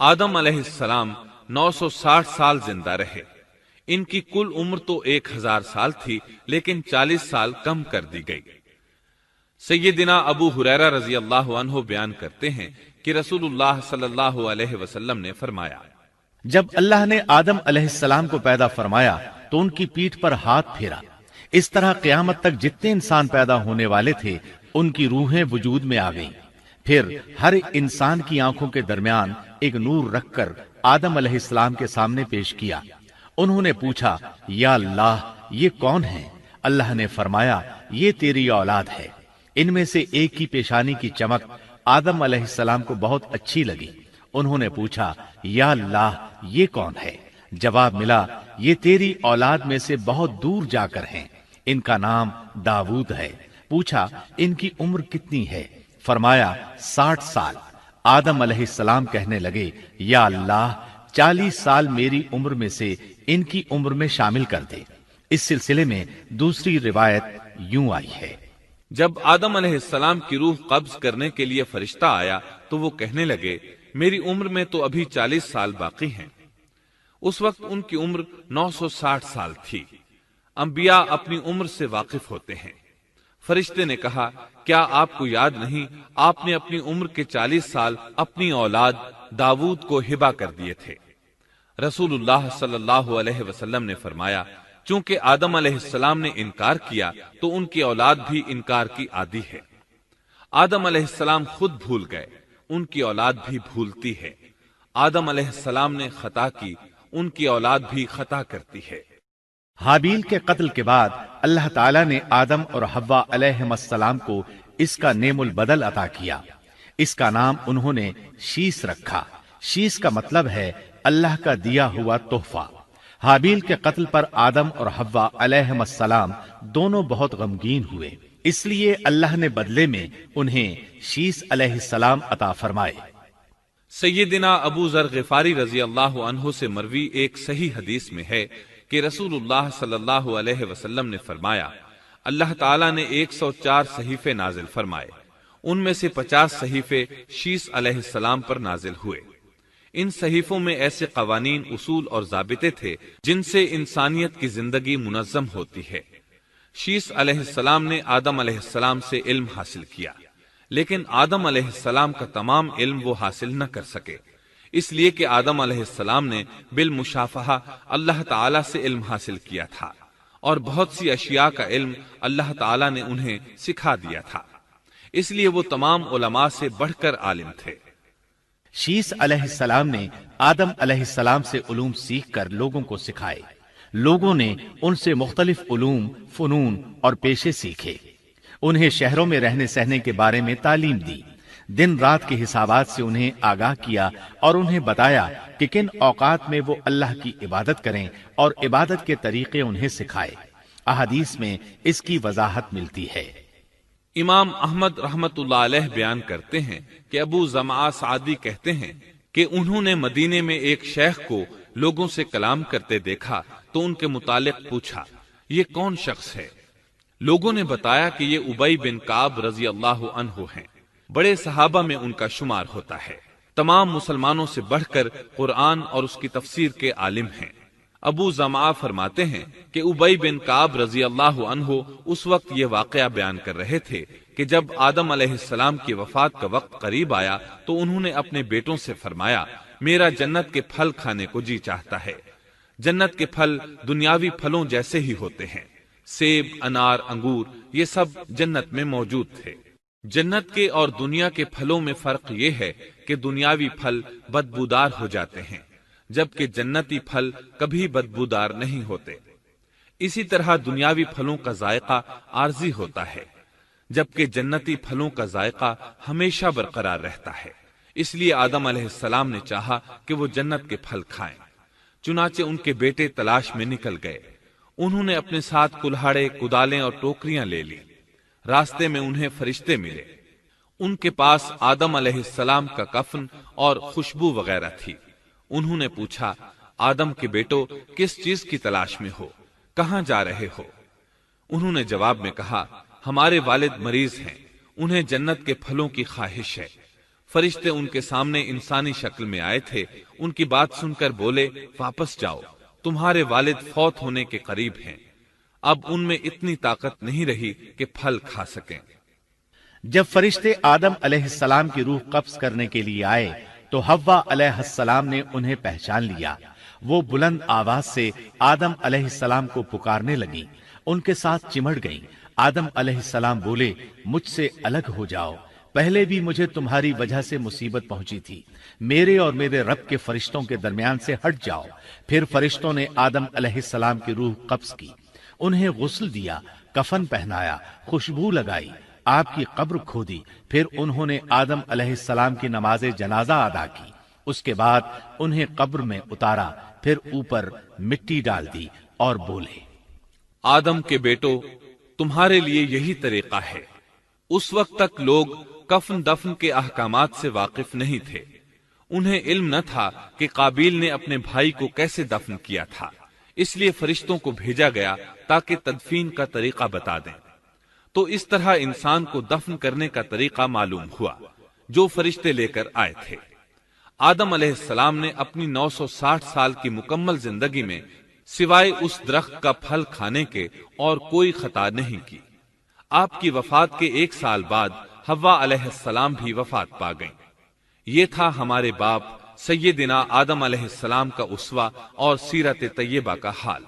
آدم علیہ السلام 960 سال زندہ رہے۔ ان کی کل عمر تو 1000 سال تھی، لیکن 40 سال کم کر دی گئی۔ سیدنا ابو ہریرہ رضی اللہ عنہ بیان کرتے ہیں کہ رسول اللہ صلی اللہ علیہ وسلم نے فرمایا، جب اللہ نے آدم علیہ السلام کو پیدا فرمایا تو ان کی پیٹھ پر ہاتھ پھیرا۔ اس طرح قیامت تک جتنے انسان پیدا ہونے والے تھے ان کی روحیں وجود میں آ گئیں۔ پھر ہر انسان کی آنکھوں کے درمیان ایک نور رکھ کر آدم علیہ السلام کے سامنے پیش کیا۔ انہوں نے پوچھا، یا اللہ یہ کون ہے؟ اللہ نے فرمایا، یہ تیری اولاد ہے۔ ان میں سے ایک کی پیشانی کی چمک آدم علیہ السلام کو بہت اچھی لگی۔ انہوں نے پوچھا، یا اللہ یہ کون ہے؟ جواب ملا، یہ تیری اولاد میں سے بہت دور جا کر ہیں، ان کا نام داؤد ہے۔ پوچھا، ان کی عمر کتنی ہے؟ فرمایا 60 سال۔ آدم علیہ السلام کہنے لگے، یا اللہ 40 سال میری عمر میں سے ان کی عمر میں شامل کر دے۔ اس سلسلے میں دوسری روایت یوں آئی ہے، جب آدم علیہ السلام کی روح قبض کرنے کے لیے فرشتہ آیا تو وہ کہنے لگے، میری عمر میں تو ابھی 40 سال باقی ہیں۔ اس وقت ان کی عمر 960 سال تھی۔ انبیاء اپنی عمر سے واقف ہوتے ہیں۔ فرشتے نے کہا، کیا آپ کو یاد نہیں آپ نے اپنی عمر کے 40 سال اپنی اولاد داؤد کو ہبہ کر دیے تھے؟ رسول اللہ صلی اللہ علیہ وسلم نے فرمایا، چونکہ آدم علیہ السلام نے انکار کیا تو ان کی اولاد بھی انکار کی عادی ہے۔ آدم علیہ السلام خود بھول گئے، ان کی اولاد بھی بھولتی ہے۔ آدم علیہ السلام نے خطا کی، ان کی اولاد بھی خطا کرتی ہے۔ حابیل کے قتل کے بعد اللہ تعالیٰ نے آدم اور حوا علیہم السلام کو اس کا نعم البدل عطا کیا۔ اس کا نام انہوں نے شیس رکھا۔ شیس کا مطلب ہے اللہ کا دیا ہوا تحفہ۔ حابیل کے قتل پر آدم اور حوا علیہم السلام دونوں بہت غمگین ہوئے، اس لیے اللہ نے بدلے میں انہیں شیس علیہ السلام عطا فرمائے۔ سیدنا ابو ذر غفاری رضی اللہ عنہ سے مروی ایک صحیح حدیث میں ہے کہ رسول اللہ صلی اللہ علیہ وسلم نے فرمایا، اللہ تعالیٰ نے 104 صحیفے نازل فرمائے، ان میں سے 50 صحیفے شیس علیہ السلام پر نازل ہوئے۔ ان صحیفوں میں ایسے قوانین، اصول اور ضابطے تھے جن سے انسانیت کی زندگی منظم ہوتی ہے۔ شیس علیہ السلام نے آدم علیہ السلام سے علم حاصل کیا، لیکن آدم علیہ السلام کا تمام علم وہ حاصل نہ کر سکے، اس لیے کہ آدم علیہ السلام نے بالمشافہہ اللہ تعالیٰ سے علم حاصل کیا تھا، اور بہت سی اشیاء کا علم اللہ تعالیٰ نے انہیں سکھا دیا تھا، اس لیے وہ تمام علماء سے بڑھ کر عالم تھے۔ شیس علیہ السلام نے آدم علیہ السلام سے علوم سیکھ کر لوگوں کو سکھائے۔ لوگوں نے ان سے مختلف علوم، فنون اور پیشے سیکھے۔ انہیں شہروں میں رہنے سہنے کے بارے میں تعلیم دی، دن رات کے حسابات سے انہیں آگاہ کیا اور انہیں بتایا کہ کن اوقات میں وہ اللہ کی عبادت کریں اور عبادت کے طریقے انہیں سکھائے۔ احادیث میں اس کی وضاحت ملتی ہے۔ امام احمد رحمت اللہ علیہ بیان کرتے ہیں کہ ابو زمعہ سعدی کہتے ہیں کہ انہوں نے مدینے میں ایک شیخ کو لوگوں سے کلام کرتے دیکھا تو ان کے متعلق پوچھا، یہ کون شخص ہے؟ لوگوں نے بتایا کہ یہ ابی بن کعب رضی اللہ عنہ ہیں، بڑے صحابہ میں ان کا شمار ہوتا ہے، تمام مسلمانوں سے بڑھ کر قرآن اور اس کی تفسیر کے عالم ہیں۔ ابو زمعہ فرماتے ہیں کہ ابی بن کعب رضی اللہ عنہ اس وقت یہ واقعہ بیان کر رہے تھے کہ جب آدم علیہ السلام کی وفات کا وقت قریب آیا تو انہوں نے اپنے بیٹوں سے فرمایا، میرا جنت کے پھل کھانے کو جی چاہتا ہے۔ جنت کے پھل دنیاوی پھلوں جیسے ہی ہوتے ہیں، سیب، انار، انگور، یہ سب جنت میں موجود تھے۔ جنت کے اور دنیا کے پھلوں میں فرق یہ ہے کہ دنیاوی پھل بدبودار ہو جاتے ہیں، جبکہ جنتی پھل کبھی بدبودار نہیں ہوتے۔ اسی طرح دنیاوی پھلوں کا ذائقہ عارضی ہوتا ہے، جبکہ جنتی پھلوں کا ذائقہ ہمیشہ برقرار رہتا ہے۔ اس لیے آدم علیہ السلام نے چاہا کہ وہ جنت کے پھل کھائیں، چنانچہ ان کے بیٹے تلاش میں نکل گئے۔ انہوں نے اپنے ساتھ کلہاڑے، کدالیں اور ٹوکریاں لے لی۔ راستے میں انہیں فرشتے ملے، ان کے پاس آدم علیہ السلام کا کفن اور خوشبو وغیرہ تھی۔ انہوں نے پوچھا، آدم کے بیٹو کس چیز کی تلاش میں ہو؟ کہاں جا رہے ہو؟ انہوں نے جواب میں کہا، ہمارے والد مریض ہیں، انہیں جنت کے پھلوں کی خواہش ہے۔ فرشتے ان کے سامنے انسانی شکل میں آئے تھے، ان کی بات سن کر بولے واپس جاؤ، تمہارے والد فوت ہونے کے قریب ہیں، اب ان میں اتنی طاقت نہیں رہی کہ پھل کھا سکیں۔ جب فرشتے آدم علیہ السلام کی روح قبض کرنے کے لیے آئے تو حوا علیہ السلام نے انہیں پہچان لیا۔ وہ بلند آواز سے آدم علیہ السلام کو پکارنے لگی، ان کے ساتھ چمڑ گئیں۔ آدم علیہ السلام بولے مجھ سے الگ ہو جاؤ، پہلے بھی مجھے تمہاری وجہ سے مصیبت پہنچی تھی، میرے اور میرے رب کے فرشتوں کے درمیان سے ہٹ جاؤ۔ پھر فرشتوں نے آدم علیہ السلام کی روح قبض کی، انہیں غسل دیا، کفن پہنایا، خوشبو لگائی، آپ کی قبر کھودی، پھر انہوں نے آدم علیہ السلام کی نماز جنازہ ادا کی، اس کے بعد انہیں قبر میں اتارا، پھر اوپر مٹی ڈال دی اور بولے آدم کے بیٹو، تمہارے لیے یہی طریقہ ہے۔ اس وقت تک لوگ کفن دفن کے احکامات سے واقف نہیں تھے، انہیں علم نہ تھا کہ قابیل نے اپنے بھائی کو کیسے دفن کیا تھا، اس لیے فرشتوں کو بھیجا گیا تاکہ تدفین کا طریقہ بتا دیں۔ تو اس طرح انسان کو دفن کرنے کا طریقہ معلوم ہوا جو فرشتے لے کر آئے تھے۔ آدم علیہ السلام نے اپنی 960 سال کی مکمل زندگی میں سوائے اس درخت کا پھل کھانے کے اور کوئی خطا نہیں کی۔ آپ کی وفات کے 1 سال بعد حوا علیہ السلام بھی وفات پا گئیں۔ یہ تھا ہمارے باپ سیدنا آدم علیہ السلام کا اسوہ اور سیرت طیبہ کا حال۔